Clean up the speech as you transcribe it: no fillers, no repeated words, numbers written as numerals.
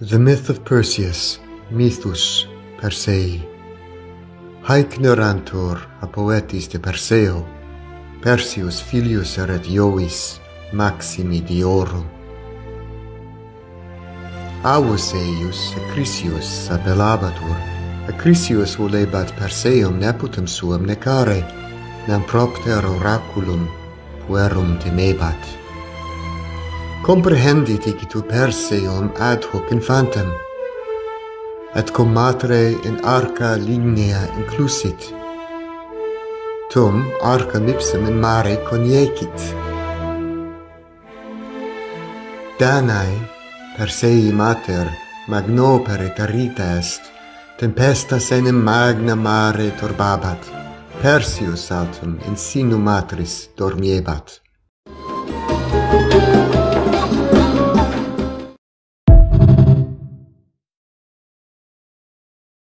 The myth of Perseus, mythus Persei. Haec ignorantur a poetis de Perseo, Perseus filius erat Iovis, maximi diorum. Avus eius Acrisius appellabatur, Acrisius volebat Perseum nepotum suum necare, nam propter oraculum puerum temebat. Comprehendit icitu Perseum ad hoc infantem, et cum matre in arca lignea inclusit. Tum arcam ipsum in mare coniecit. Danae, Persei mater, magnopere carita est, tempestas enim magna mare turbabat, Perseus autem in sinu matris dormiebat.